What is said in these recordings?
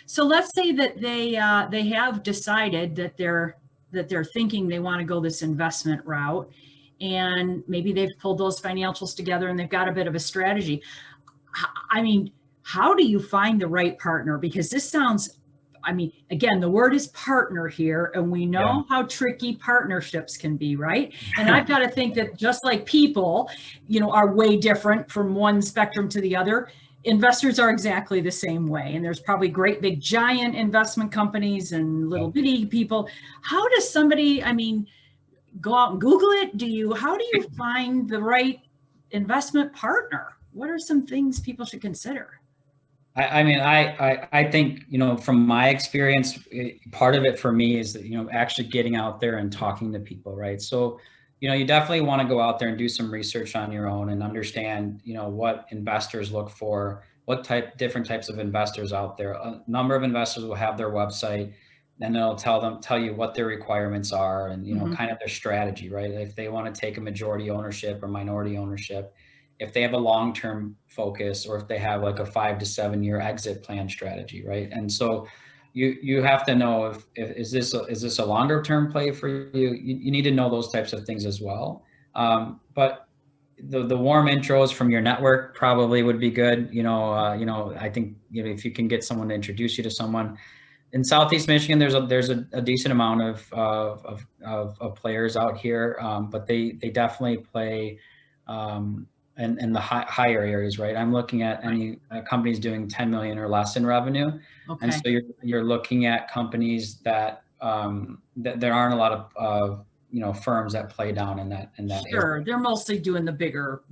So let's say that they have decided that they're thinking they want to go this investment route, and maybe they've pulled those financials together and they've got a bit of a strategy. I mean, how do you find the right partner? Because this sounds, I mean, again, the word is partner here, and we know how tricky partnerships can be, right? And I've got to think that just like people, are way different from one spectrum to the other, investors are exactly the same way. And there's probably great big giant investment companies and little bitty people. How does somebody, go out and Google it? How do you find the right investment partner? What are some things people should consider? I think, from my experience, part of it for me is that, actually getting out there and talking to people, right? So, you definitely want to go out there and do some research on your own and understand, what investors look for, different types of investors out there. A number of investors will have their website, and they'll tell you what their requirements are and, kind of their strategy, right? If they want to take a majority ownership or minority ownership, if they have a long-term focus, or if they have like a 5 to 7 year exit plan strategy, right? And so you have to know if is this a longer term play for you? You need to know those types of things as well. But the warm intros from your network probably would be good. I think if you can get someone to introduce you to someone. In Southeast Michigan, there's a decent amount of players out here, but they definitely play in the higher areas, right? I'm looking at any companies doing 10 million or less in revenue. Okay. And so you're looking at companies that there aren't a lot of firms that play down in that Sure, area. they're mostly doing the bigger,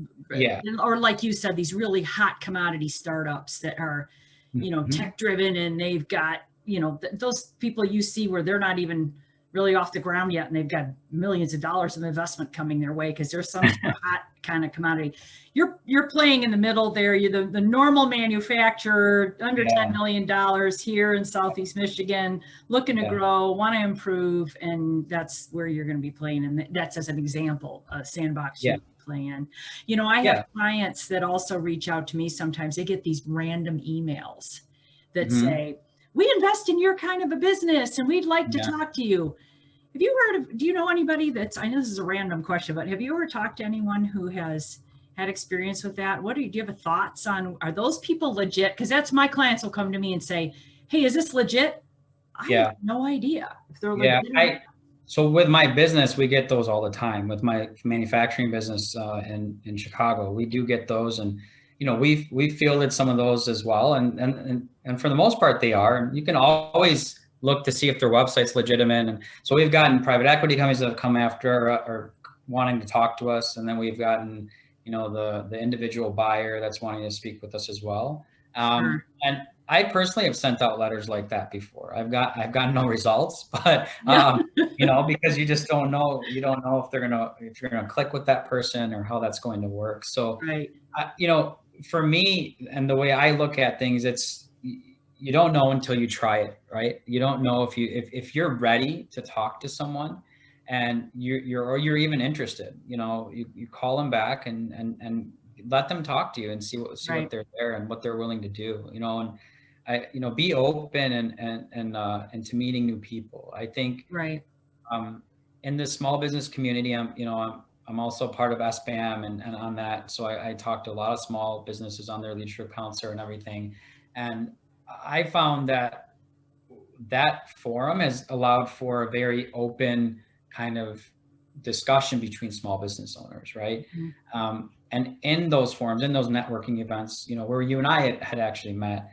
or like you said, these really hot commodity startups that are, tech driven, and they've got, those people you see where they're not even really off the ground yet, and they've got millions of dollars of investment coming their way because there's some hot kind of commodity. You're playing in the middle there. You're the normal manufacturer under $10 million here in Southeast Michigan, looking to grow, want to improve, and that's where you're going to be playing. And that's, as an example, a sandbox you play in. I have clients that also reach out to me sometimes. They get these random emails that say, "We invest in your kind of a business and we'd like to talk to you." Have you heard of, do you know anybody I know this is a random question, but have you ever talked to anyone who has had experience with that? Do you have thoughts on, are those people legit? Because that's, my clients will come to me and say, "Hey, is this legit?" I have no idea if they're legit. So with my business, we get those all the time. With my manufacturing business in Chicago, we do get those, and we fielded some of those as well, and for the most part they are. And you can always look to see if their website's legitimate. And so we've gotten private equity companies that have come after or wanting to talk to us, and then we've gotten the individual buyer that's wanting to speak with us as well. And I personally have sent out letters like that before. I've gotten no results, but because you just don't know. You don't know if you're gonna click with that person or how that's going to work. So for me, and the way I look at things, it's, you don't know until you try it, right? You don't know if you're ready to talk to someone, and you're even interested. You call them back and let them talk to you and see what they're there and what they're willing to do. And be open and to meeting new people. I think in the small business community, I'm also part of SBAM and on that. So I talk to a lot of small businesses on their leadership council and everything. And I found that forum has allowed for a very open kind of discussion between small business owners, right? Mm-hmm. And in those forums, in those networking events, where you and I had actually met,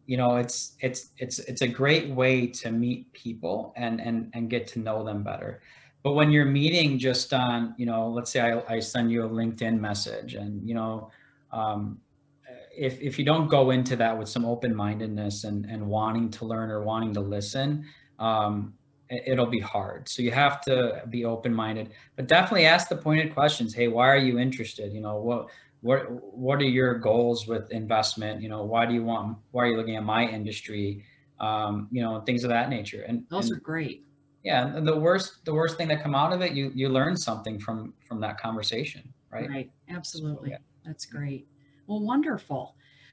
it's a great way to meet people and get to know them better. But when you're meeting just on, let's say I send you a LinkedIn message, and if you don't go into that with some open-mindedness and wanting to learn or wanting to listen, it'll be hard. So you have to be open-minded, but definitely ask the pointed questions. Hey, why are you interested? What are your goals with investment? Why are you looking at my industry? Things of that nature. And those are great. Yeah. And the worst thing that come out of it, you learn something from that conversation. Right. Absolutely. So, that's great. Well, wonderful.